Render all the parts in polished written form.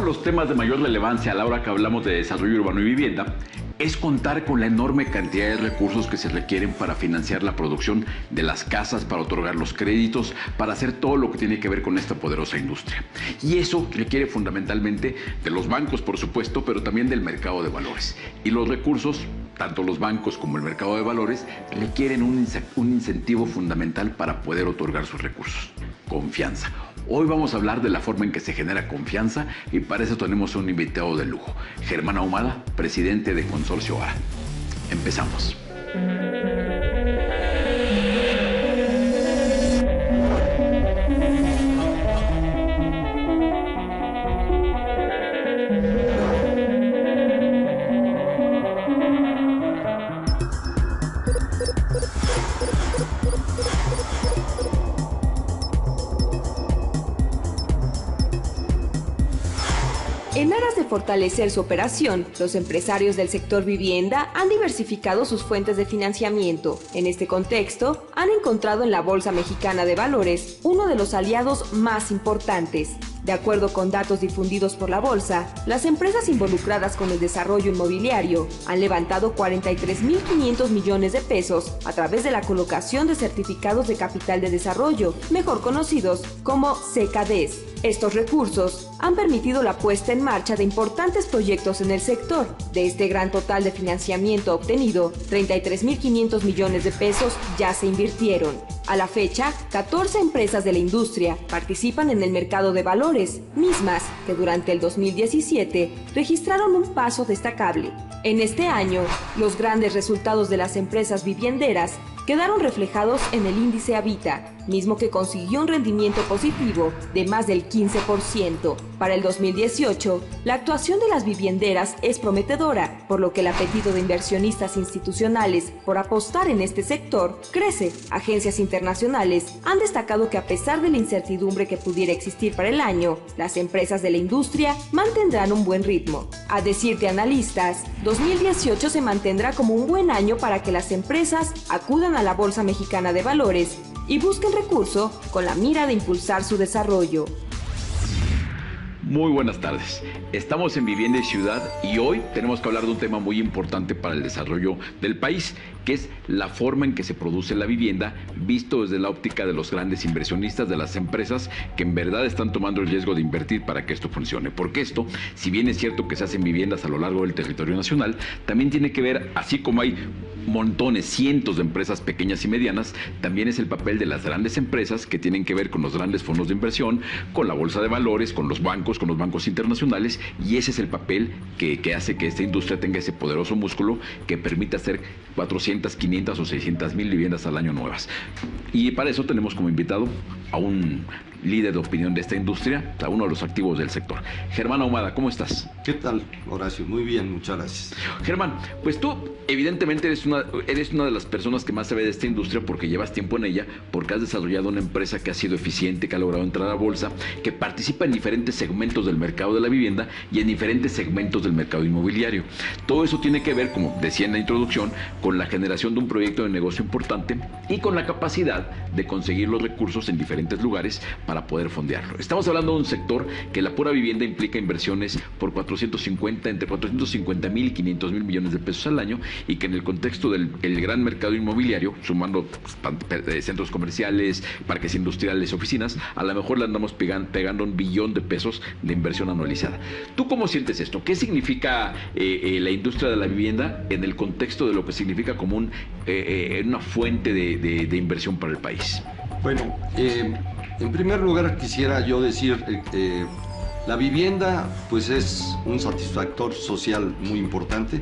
de los temas de mayor relevancia a la hora que hablamos de desarrollo urbano y vivienda es contar con la enorme cantidad de recursos que se requieren para financiar la producción de las casas, para otorgar los créditos, para hacer todo lo que tiene que ver con esta poderosa industria. Y eso requiere fundamentalmente de los bancos, por supuesto, pero también del mercado de valores. Y los recursos, tanto los bancos como el mercado de valores, requieren un incentivo fundamental para poder otorgar sus recursos: confianza. Hoy vamos a hablar de la forma en que se genera confianza y para eso tenemos un invitado de lujo, Germán Ahumada, presidente de Consorcio A. Empezamos. En aras de fortalecer su operación, los empresarios del sector vivienda han diversificado sus fuentes de financiamiento. En este contexto, han encontrado en la Bolsa Mexicana de Valores uno de los aliados más importantes. De acuerdo con datos difundidos por la bolsa, las empresas involucradas con el desarrollo inmobiliario han levantado 43.500 millones de pesos a través de la colocación de certificados de capital de desarrollo, mejor conocidos como CKDs. Estos recursos han permitido la puesta en marcha de importantes proyectos en el sector. De este gran total de financiamiento obtenido, 33.500 millones de pesos ya se invirtieron. A la fecha, 14 empresas de la industria participan en el mercado de valores, mismas que durante el 2017 registraron un paso destacable. En este año, los grandes resultados de las empresas vivienderas quedaron reflejados en el índice Habita, mismo que consiguió un rendimiento positivo de más del 15%. Para el 2018, la actuación de las vivienderas es prometedora, por lo que el apetito de inversionistas institucionales por apostar en este sector crece. Agencias internacionales han destacado que a pesar de la incertidumbre que pudiera existir para el año, las empresas de la industria mantendrán un buen ritmo. A decir de analistas, 2018 se mantendrá como un buen año para que las empresas acudan a la Bolsa Mexicana de Valores y busquen recurso con la mira de impulsar su desarrollo. Muy buenas tardes. Estamos en Vivienda y Ciudad y hoy tenemos que hablar de un tema muy importante para el desarrollo del país, que es la forma en que se produce la vivienda, visto desde la óptica de los grandes inversionistas, de las empresas que en verdad están tomando el riesgo de invertir para que esto funcione. Porque esto, si bien es cierto que se hacen viviendas a lo largo del territorio nacional, también tiene que ver, así como hay montones, cientos de empresas pequeñas y medianas, también es el papel de las grandes empresas que tienen que ver con los grandes fondos de inversión, con la bolsa de valores, con los bancos internacionales, y ese es el papel que hace que esta industria tenga ese poderoso músculo que permite hacer 400, 500 o 600 mil viviendas al año nuevas. Y para eso tenemos como invitado a un líder de opinión de esta industria, a uno de los activos del sector. Germán Ahumada, ¿cómo estás? ¿Qué tal, Horacio? Muy bien, muchas gracias. Germán, pues tú evidentemente eres una de las personas que más sabe de esta industria porque llevas tiempo en ella, porque has desarrollado una empresa que ha sido eficiente, que ha logrado entrar a la bolsa, que participa en diferentes segmentos del mercado de la vivienda y en diferentes segmentos del mercado inmobiliario. Todo eso tiene que ver, como decía en la introducción, con la generación de un proyecto de negocio importante y con la capacidad de conseguir los recursos en diferentes lugares para poder fondearlo. Estamos hablando de un sector que la pura vivienda implica inversiones por entre 450 mil y 500 mil millones de pesos al año, y que en el contexto del gran mercado inmobiliario, sumando centros comerciales, parques industriales, oficinas, a lo mejor le andamos pegando $1 billón de pesos de inversión anualizada. ¿Tú cómo sientes esto? ¿Qué significa la industria de la vivienda en el contexto de lo que significa como una fuente de inversión para el país? Bueno, en primer lugar quisiera yo decir la vivienda pues es un satisfactor social muy importante,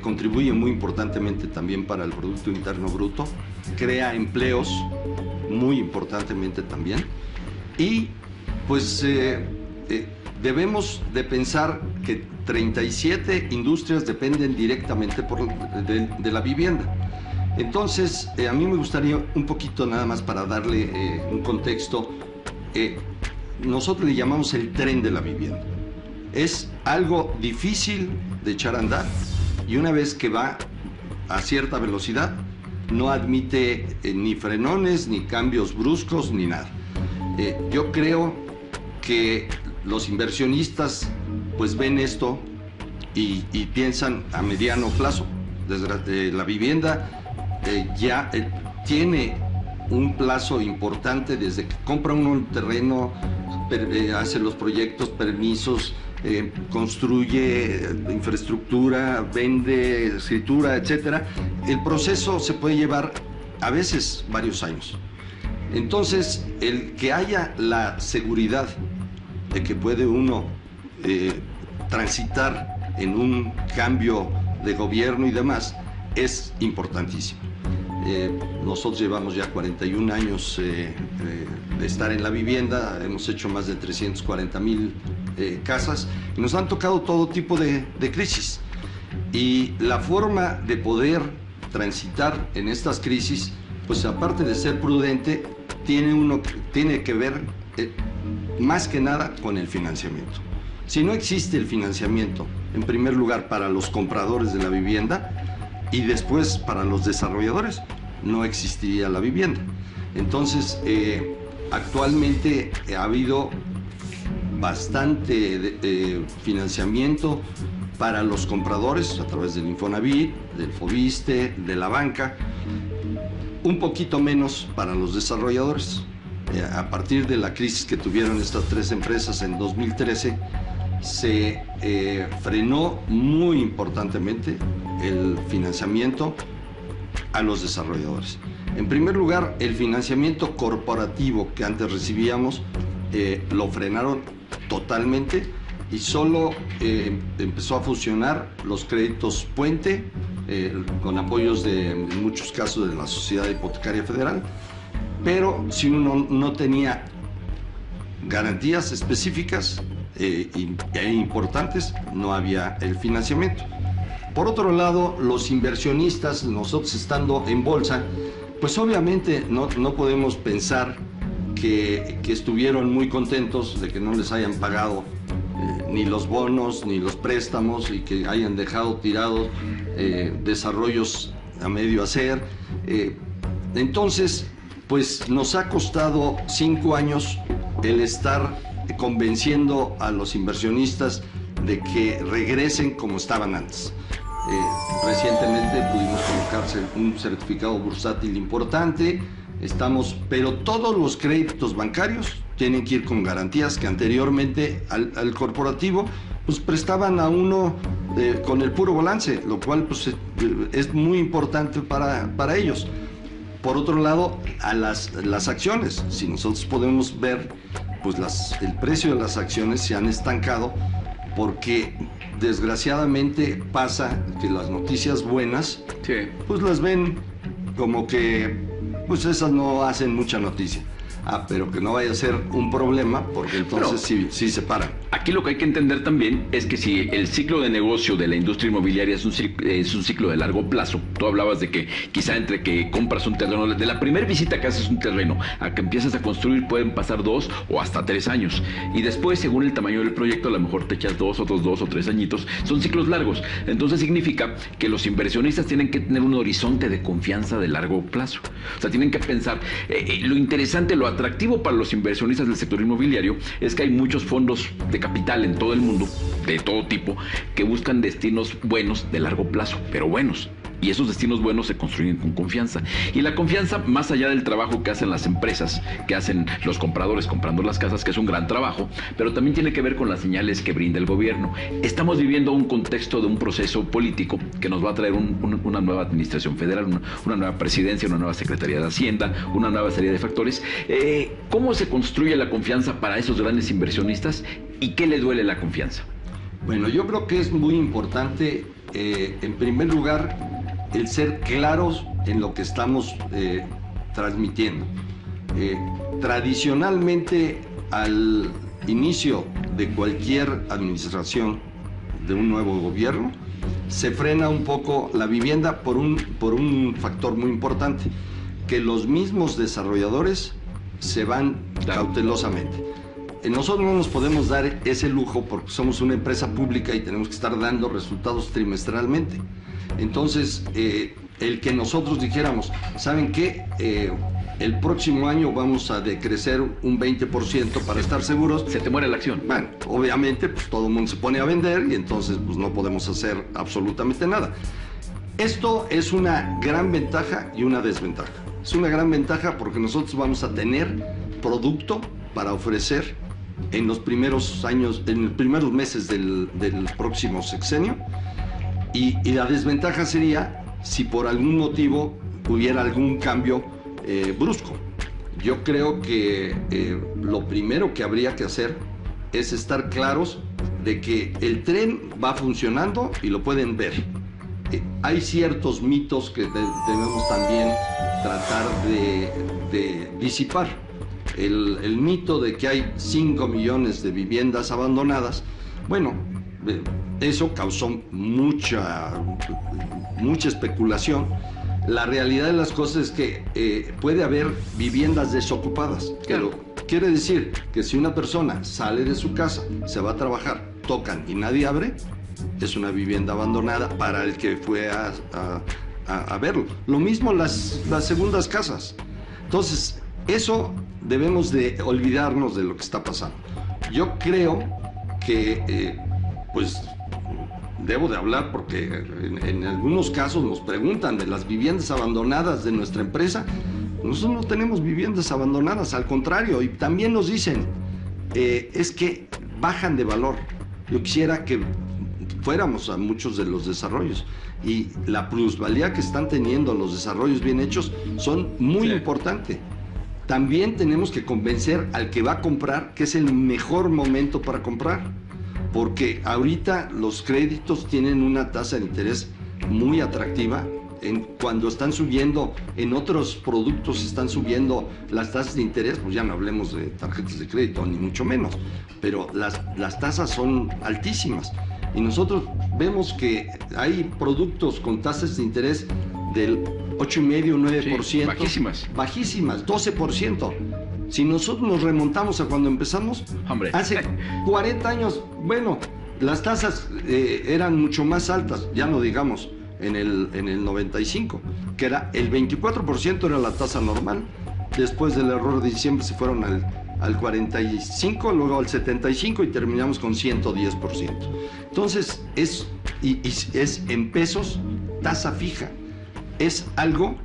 contribuye muy importantemente también para el Producto Interno Bruto, crea empleos muy importantemente también, y pues debemos de pensar que 37 industrias dependen directamente de la vivienda. Entonces, a mí me gustaría un poquito nada más para darle un contexto. Nosotros le llamamos el tren de la vivienda. Es algo difícil de echar a andar y una vez que va a cierta velocidad no admite ni frenones, ni cambios bruscos, ni nada. Yo creo que los inversionistas pues ven esto y piensan a mediano plazo. La vivienda ya tiene un plazo importante desde que compra uno el terreno, hace los proyectos, permisos, construye infraestructura, vende, escritura, etcétera. El proceso se puede llevar a veces varios años. Entonces, el que haya la seguridad de que puede uno transitar en un cambio de gobierno y demás es importantísimo. Nosotros llevamos ya 41 años de estar en la vivienda, hemos hecho más de 340,000 casas y nos han tocado todo tipo de crisis. Y la forma de poder transitar en estas crisis, pues aparte de ser prudente, tiene que ver más que nada con el financiamiento. Si no existe el financiamiento, en primer lugar para los compradores de la vivienda y después para los desarrolladores, no existiría la vivienda. Entonces, actualmente ha habido bastante financiamiento para los compradores a través del Infonavit, del Fobiste, de la banca, un poquito menos para los desarrolladores. A partir de la crisis que tuvieron estas tres empresas en 2013, se frenó muy importantemente el financiamiento a los desarrolladores. En primer lugar, el financiamiento corporativo que antes recibíamos lo frenaron totalmente y solo empezó a funcionar los créditos puente con apoyos en muchos casos de la Sociedad Hipotecaria Federal, pero si uno no tenía garantías específicas e importantes, no había el financiamiento. Por otro lado, los inversionistas, nosotros estando en bolsa, pues obviamente no podemos pensar que estuvieron muy contentos de que no les hayan pagado ni los bonos ni los préstamos y que hayan dejado tirados desarrollos a medio hacer. Entonces, pues nos ha costado 5 años el estar convenciendo a los inversionistas de que regresen como estaban antes. Recientemente pudimos colocarse un certificado bursátil importante, pero todos los créditos bancarios tienen que ir con garantías que anteriormente al corporativo pues prestaban a uno con el puro balance, lo cual pues es muy importante para ellos. Por otro lado, a las acciones, si nosotros podemos ver, pues el precio de las acciones se han estancado porque desgraciadamente pasa que las noticias buenas, sí, pues las ven como que pues esas no hacen mucha noticia. Pero que no vaya a ser un problema, porque entonces sí se paran. Aquí lo que hay que entender también es que si el ciclo de negocio de la industria inmobiliaria es un ciclo de largo plazo, tú hablabas de que quizá entre que compras un terreno, de la primera visita que haces un terreno a que empiezas a construir pueden pasar 2 o hasta 3 años. Y después, según el tamaño del proyecto, a lo mejor te echas otros 2 o 3 añitos. Son ciclos largos. Entonces significa que los inversionistas tienen que tener un horizonte de confianza de largo plazo. O sea, tienen que pensar, lo interesante, lo atractivo para los inversionistas del sector inmobiliario es que hay muchos fondos de capital en todo el mundo, de todo tipo, que buscan destinos buenos de largo plazo, pero buenos. Y esos destinos buenos se construyen con confianza. Y la confianza, más allá del trabajo que hacen las empresas, que hacen los compradores comprando las casas, que es un gran trabajo, pero también tiene que ver con las señales que brinda el gobierno. Estamos viviendo un contexto de un proceso político que nos va a traer una nueva administración federal, una nueva presidencia, una nueva Secretaría de Hacienda, una nueva serie de factores. ¿Cómo se construye la confianza para esos grandes inversionistas y qué le duele la confianza? Bueno, yo creo que es muy importante, en primer lugar, el ser claros en lo que estamos transmitiendo. Tradicionalmente, al inicio de cualquier administración de un nuevo gobierno, se frena un poco la vivienda por un factor muy importante, que los mismos desarrolladores se van cautelosamente. Nosotros no nos podemos dar ese lujo porque somos una empresa pública y tenemos que estar dando resultados trimestralmente. Entonces, el que nosotros dijéramos, ¿saben qué? el próximo año vamos a decrecer un 20% para estar seguros. Se te muere la acción. Bueno, obviamente pues todo el mundo se pone a vender y entonces pues no podemos hacer absolutamente nada. Esto es una gran ventaja y una desventaja. Es una gran ventaja porque nosotros vamos a tener producto para ofrecer en los primeros años, en los primeros meses del próximo sexenio, y la desventaja sería si por algún motivo hubiera algún cambio brusco. Yo creo que lo primero que habría que hacer es estar claros de que el tren va funcionando y lo pueden ver. Hay ciertos mitos que debemos también tratar de disipar. El mito de que hay 5 millones de viviendas abandonadas, bueno, eso causó mucha especulación. La realidad de las cosas es que puede haber viviendas desocupadas. Claro. Pero quiere decir que si una persona sale de su casa, se va a trabajar, tocan y nadie abre, es una vivienda abandonada para el que fue a verlo. Lo mismo las segundas casas. Entonces, eso debemos de olvidarnos de lo que está pasando. Yo creo que, pues, debo de hablar porque en algunos casos nos preguntan de las viviendas abandonadas de nuestra empresa. Nosotros no tenemos viviendas abandonadas, al contrario, y también nos dicen, es que bajan de valor. Yo quisiera que fuéramos a muchos de los desarrollos y la plusvalía que están teniendo los desarrollos bien hechos son muy importantes. También tenemos que convencer al que va a comprar que es el mejor momento para comprar, porque ahorita los créditos tienen una tasa de interés muy atractiva. Cuando están subiendo, en otros productos están subiendo las tasas de interés, pues ya no hablemos de tarjetas de crédito, ni mucho menos, pero las tasas son altísimas. Y nosotros vemos que hay productos con tasas de interés del 8,5-9%. Sí, bajísimas. Bajísimas, 12%. Si nosotros nos remontamos a cuando empezamos, hombre, hace 40 años, bueno, las tasas eran mucho más altas, ya no digamos en el 95, que era el 24% era la tasa normal. Después del error de diciembre se fueron al 45, luego al 75 y terminamos con 110%. Entonces, es en pesos, tasa fija. Es algo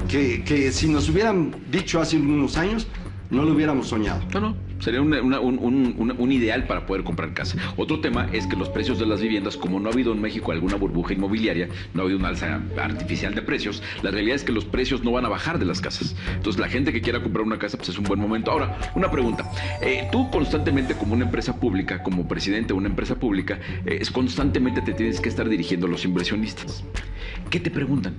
que si nos hubieran dicho hace unos años, no lo hubiéramos soñado. No, sería un ideal para poder comprar casa. Otro tema es que los precios de las viviendas, como no ha habido en México alguna burbuja inmobiliaria, no ha habido una alza artificial de precios, la realidad es que los precios no van a bajar de las casas. Entonces, la gente que quiera comprar una casa, pues es un buen momento. Ahora, una pregunta. Tú constantemente, como una empresa pública, como presidente de una empresa pública, constantemente te tienes que estar dirigiendo a los inversionistas. ¿Qué te preguntan?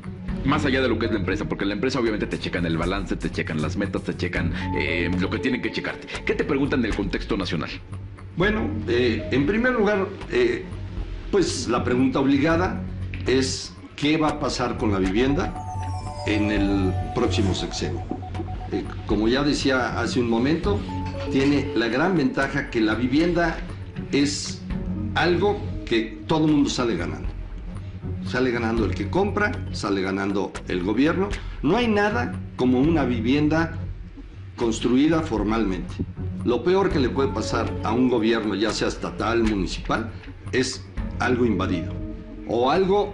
Más allá de lo que es la empresa, porque en la empresa obviamente te checan el balance, te checan las metas, te checan lo que tienen que checarte. ¿Qué te preguntan en el contexto nacional? Bueno, en primer lugar, pues la pregunta obligada es ¿qué va a pasar con la vivienda en el próximo sexenio? Como ya decía hace un momento, tiene la gran ventaja que la vivienda es algo que todo el mundo sale ganando. Sale ganando el que compra, sale ganando el gobierno. No hay nada como una vivienda construida formalmente. Lo peor que le puede pasar a un gobierno, ya sea estatal, municipal, es algo invadido o algo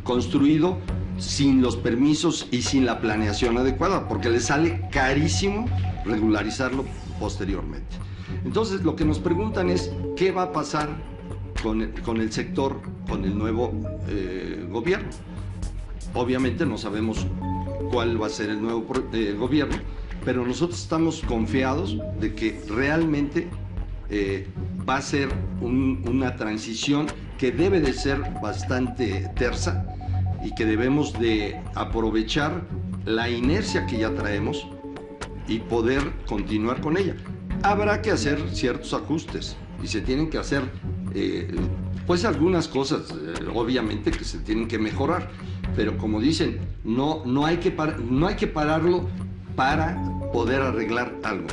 construido sin los permisos y sin la planeación adecuada, porque le sale carísimo regularizarlo posteriormente. Entonces, lo que nos preguntan es ¿qué va a pasar con el sector, con el nuevo gobierno? Obviamente no sabemos cuál va a ser el nuevo gobierno, pero nosotros estamos confiados de que realmente va a ser una transición que debe de ser bastante tersa y que debemos de aprovechar la inercia que ya traemos y poder continuar con ella. Habrá que hacer ciertos ajustes y se tienen que hacer pues algunas cosas, obviamente, que se tienen que mejorar, pero como dicen, no hay que pararlo para poder arreglar algo.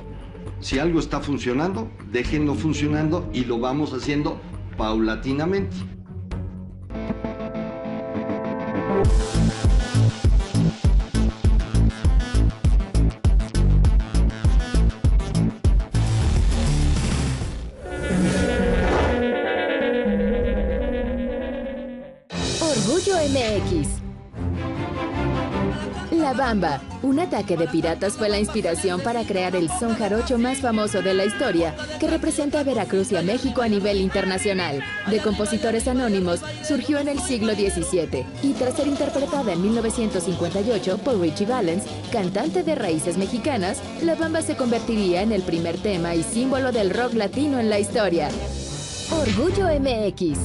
Si algo está funcionando, déjenlo funcionando y lo vamos haciendo paulatinamente. La Bamba. Un ataque de piratas fue la inspiración para crear el son jarocho más famoso de la historia, que representa a Veracruz y a México a nivel internacional. De compositores anónimos, surgió en el siglo XVII y tras ser interpretada en 1958 por Richie Valens, cantante de raíces mexicanas, La Bamba se convertiría en el primer tema y símbolo del rock latino en la historia. Orgullo MX.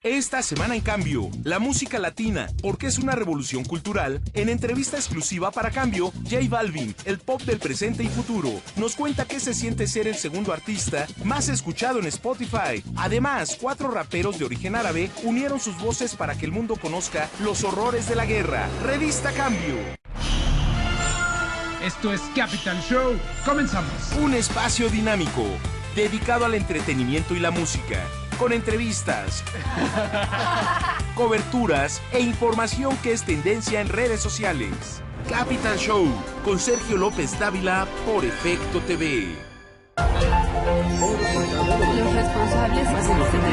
Esta semana en Cambio, la música latina, porque es una revolución cultural. En entrevista exclusiva para Cambio, J Balvin, el pop del presente y futuro, nos cuenta qué se siente ser el segundo artista más escuchado en Spotify. Además, 4 raperos de origen árabe unieron sus voces para que el mundo conozca los horrores de la guerra. Revista Cambio. Esto es Capital Show. Comenzamos. Un espacio dinámico, dedicado al entretenimiento y la música, con entrevistas, coberturas e información que es tendencia en redes sociales. Capital Show, con Sergio López Dávila por Efecto TV. Los responsables de la tierra.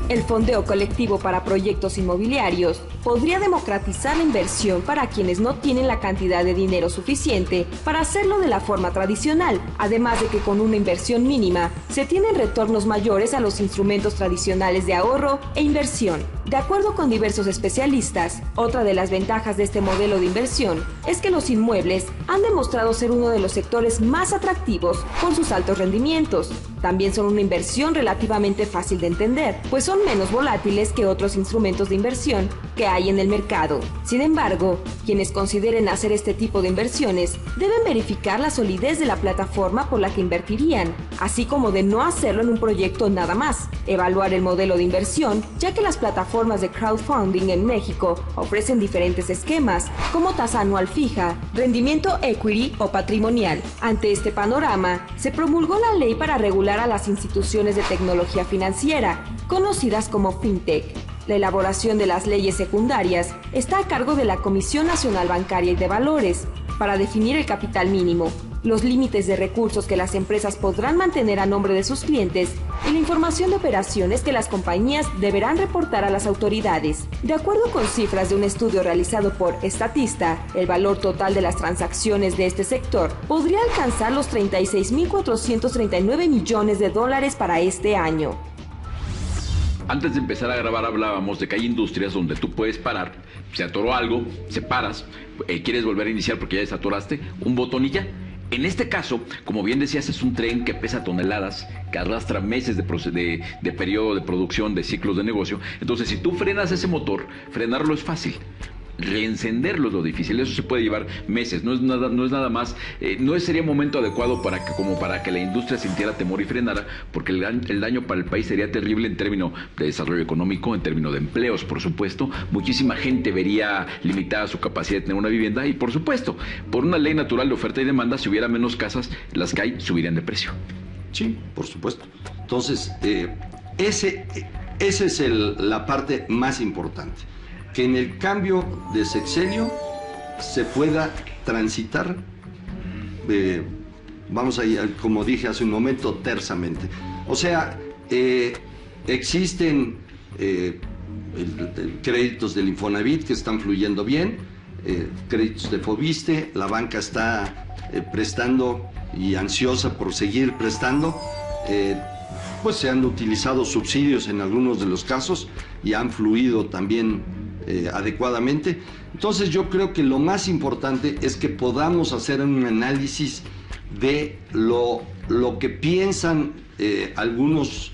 El fondeo colectivo para proyectos inmobiliarios podría democratizar la inversión para quienes no tienen la cantidad de dinero suficiente para hacerlo de la forma tradicional, además de que con una inversión mínima se tienen retornos mayores a los instrumentos tradicionales de ahorro e inversión. De acuerdo con diversos especialistas, otra de las ventajas de este modelo de inversión es que los inmuebles han demostrado ser uno de los sectores más atractivos por sus altos rendimientos. También son una inversión relativamente fácil de entender, pues son menos volátiles que otros instrumentos de inversión que hay en el mercado. Sin embargo, quienes consideren hacer este tipo de inversiones deben verificar la solidez de la plataforma por la que invertirían, así como de no hacerlo en un proyecto nada más. Evaluar el modelo de inversión, ya que las plataformas de crowdfunding en México ofrecen diferentes esquemas, como tasa anual fija, rendimiento equity o patrimonial. Ante este panorama, se promulgó la ley para regular a las instituciones de tecnología financiera, conocidas como fintech. La elaboración de las leyes secundarias está a cargo de la Comisión Nacional Bancaria y de Valores para definir el capital mínimo, los límites de recursos que las empresas podrán mantener a nombre de sus clientes y la información de operaciones que las compañías deberán reportar a las autoridades. De acuerdo con cifras de un estudio realizado por Statista, el valor total de las transacciones de este sector podría alcanzar los 36.439 millones de dólares para este año. Antes de empezar a grabar hablábamos de que hay industrias donde tú puedes parar, se atoró algo, se paras, quieres volver a iniciar porque ya desatoraste, un botón y ya. En este caso, como bien decías, es un tren que pesa toneladas, que arrastra meses de periodo de producción, de ciclos de negocio. Entonces, si tú frenas ese motor, frenarlo es fácil. Reencenderlo es lo difícil, eso se puede llevar meses, no es nada más, no sería momento adecuado para que la industria sintiera temor y frenara, porque el daño para el país sería terrible en términos de desarrollo económico, en términos de empleos, por supuesto. Muchísima gente vería limitada su capacidad de tener una vivienda y, por supuesto, por una ley natural de oferta y demanda, si hubiera menos casas, las que hay subirían de precio. Sí, por supuesto. Entonces, esa es la parte más importante. Que en el cambio de sexenio se pueda transitar, vamos a ir, como dije hace un momento, tersamente. O sea, existen créditos del Infonavit que están fluyendo bien, créditos de Fobiste, la banca está prestando y ansiosa por seguir prestando. Pues se han utilizado subsidios en algunos de los casos y han fluido también adecuadamente. Entonces yo creo que lo más importante es que podamos hacer un análisis de lo que piensan algunos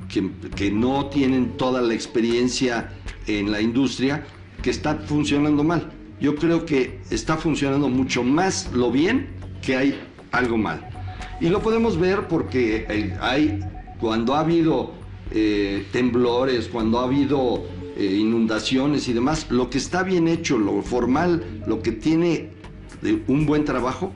que no tienen toda la experiencia en la industria, que está funcionando mal. Yo creo que está funcionando mucho más lo bien que hay algo mal. Y lo podemos ver porque cuando ha habido temblores, cuando ha habido inundaciones y demás, lo que está bien hecho, lo formal, lo que tiene un buen trabajo,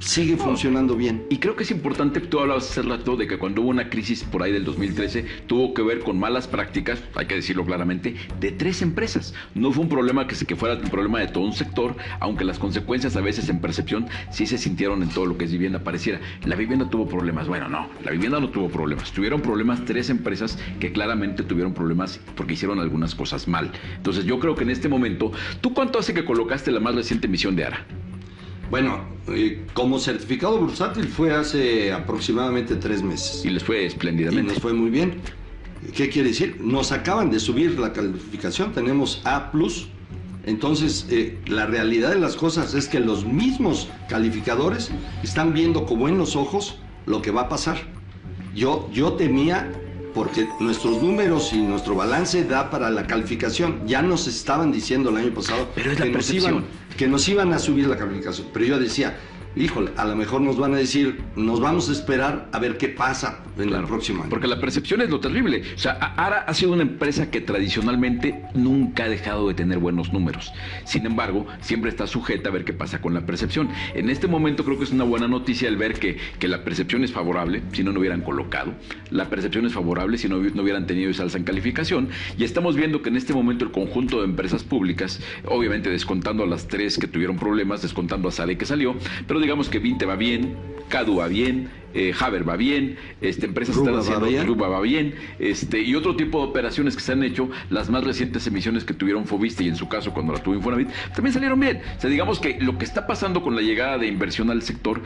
sigue funcionando bien. Y creo que es importante, tú hablabas hace rato de que cuando hubo una crisis por ahí del 2013, tuvo que ver con malas prácticas, hay que decirlo claramente, de 3 empresas. No fue un problema que fuera un problema de todo un sector, aunque las consecuencias a veces en percepción sí se sintieron en todo lo que es vivienda. Pareciera, la vivienda tuvo problemas. Bueno, no, la vivienda no tuvo problemas. Tuvieron problemas 3 empresas que claramente tuvieron problemas porque hicieron algunas cosas mal. Entonces yo creo que en este momento, ¿tú cuánto hace que colocaste la más reciente emisión de ARA? Bueno, como certificado bursátil fue hace aproximadamente 3 meses. Y les fue espléndidamente. Y nos fue muy bien. ¿Qué quiere decir? Nos acaban de subir la calificación, tenemos A+. Entonces, la realidad de las cosas es que los mismos calificadores están viendo con buenos ojos lo que va a pasar. Yo temía, porque nuestros números y nuestro balance da para la calificación. Ya nos estaban diciendo el año pasado pero es la percepción, que nos iban a subir la calificación. Pero yo decía, híjole, a lo mejor nos van a decir, nos vamos a esperar a ver qué pasa en el próximo año. Porque la percepción es lo terrible. O sea, ARA ha sido una empresa que tradicionalmente nunca ha dejado de tener buenos números. Sin embargo, siempre está sujeta a ver qué pasa con la percepción. En este momento creo que es una buena noticia el ver que la percepción es favorable, si no hubieran colocado. La percepción es favorable si no hubieran tenido esa alza en calificación. Y estamos viendo que en este momento el conjunto de empresas públicas, obviamente descontando a las 3 que tuvieron problemas, descontando a Sale que salió, pero digamos que Vinte va bien, Cadu va bien, Haber va bien, empresas Ruba están haciendo, va bien. Ruba va bien, y otro tipo de operaciones que se han hecho, las más recientes emisiones que tuvieron Foviste y en su caso cuando la tuvo Infonavit, también salieron bien. O sea, digamos que lo que está pasando con la llegada de inversión al sector,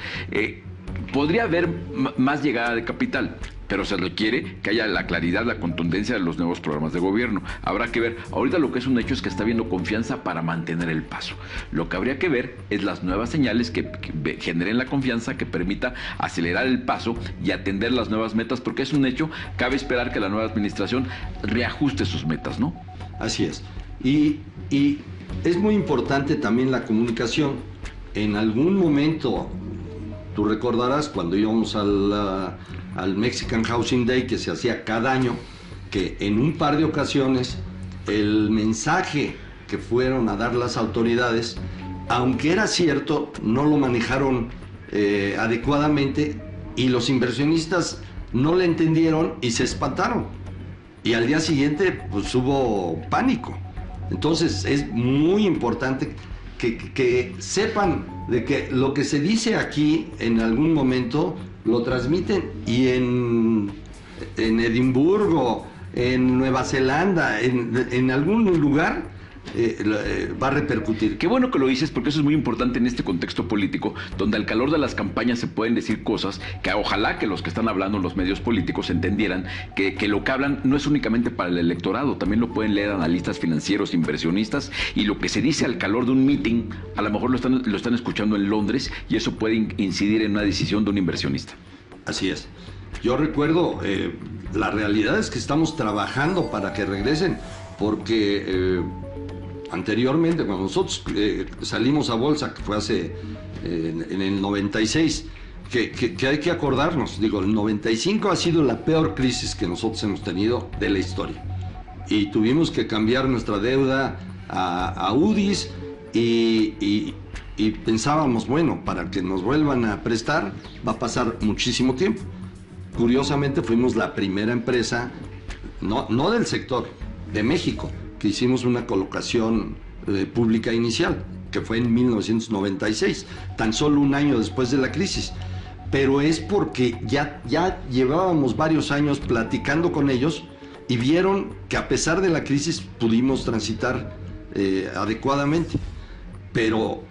podría haber más llegada de capital, pero se requiere que haya la claridad, la contundencia de los nuevos programas de gobierno. Habrá que ver, ahorita lo que es un hecho es que está habiendo confianza para mantener el paso. Lo que habría que ver es las nuevas señales que generen la confianza, que permita acelerar el paso y atender las nuevas metas, porque es un hecho, cabe esperar que la nueva administración reajuste sus metas, ¿no? Así es. Y es muy importante también la comunicación. En algún momento, tú recordarás cuando íbamos al Mexican Housing Day, que se hacía cada año, que en un par de ocasiones el mensaje que fueron a dar las autoridades, aunque era cierto, no lo manejaron adecuadamente y los inversionistas no le entendieron y se espantaron. Y al día siguiente pues hubo pánico. Entonces es muy importante que sepan de que lo que se dice aquí en algún momento lo transmiten y en Edimburgo, en Nueva Zelanda, en algún lugar va a repercutir. Qué bueno que lo dices, porque eso es muy importante en este contexto político, donde al calor de las campañas se pueden decir cosas que ojalá que los que están hablando en los medios políticos entendieran que lo que hablan no es únicamente para el electorado, también lo pueden leer analistas financieros, inversionistas, y lo que se dice al calor de un meeting, a lo mejor lo están escuchando en Londres, y eso puede incidir en una decisión de un inversionista. Así es. Yo recuerdo, la realidad es que estamos trabajando para que regresen, porque anteriormente, cuando nosotros salimos a bolsa, que fue hace en el 96, que hay que acordarnos, digo, el 95 ha sido la peor crisis que nosotros hemos tenido de la historia. Y tuvimos que cambiar nuestra deuda a UDIs y pensábamos, bueno, para que nos vuelvan a prestar va a pasar muchísimo tiempo. Curiosamente fuimos la primera empresa, no del sector, de México, que hicimos una colocación pública inicial, que fue en 1996, tan solo un año después de la crisis. Pero es porque ya llevábamos varios años platicando con ellos y vieron que a pesar de la crisis pudimos transitar adecuadamente. Pero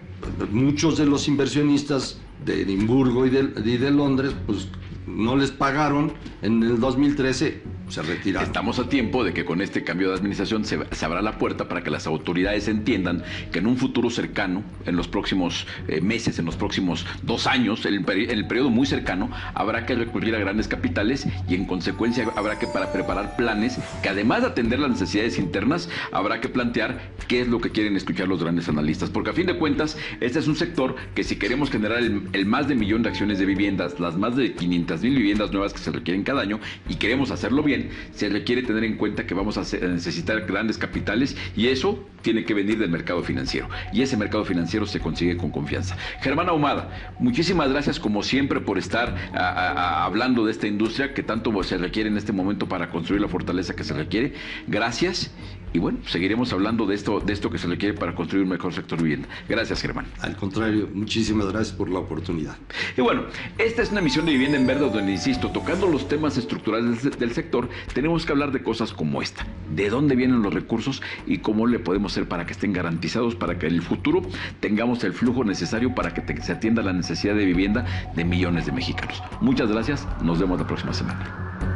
muchos de los inversionistas de Edimburgo y de Londres, pues no les pagaron en el 2013, se retiraron. Estamos a tiempo de que con este cambio de administración se abra la puerta para que las autoridades entiendan que en un futuro cercano, en los próximos meses, en los próximos 2 años, en el periodo muy cercano, habrá que recurrir a grandes capitales y en consecuencia habrá que preparar planes que además de atender las necesidades internas, habrá que plantear qué es lo que quieren escuchar los grandes analistas. Porque a fin de cuentas, este es un sector que si queremos generar el más de 1 millón de acciones de viviendas, las más de 500,000 viviendas nuevas que se requieren cada año y queremos hacerlo bien, también se requiere tener en cuenta que vamos a necesitar grandes capitales y eso tiene que venir del mercado financiero. Y ese mercado financiero se consigue con confianza. Germán Ahumada, muchísimas gracias como siempre por estar hablando de esta industria que tanto se requiere en este momento para construir la fortaleza que se requiere. Gracias. Y bueno, seguiremos hablando de esto que se requiere para construir un mejor sector vivienda. Gracias, Germán. Al contrario, muchísimas gracias por la oportunidad. Y bueno, esta es una emisión de Vivienda en Verde donde, insisto, tocando los temas estructurales del sector, tenemos que hablar de cosas como esta. De dónde vienen los recursos y cómo le podemos hacer para que estén garantizados, para que en el futuro tengamos el flujo necesario para que se atienda la necesidad de vivienda de millones de mexicanos. Muchas gracias, nos vemos la próxima semana.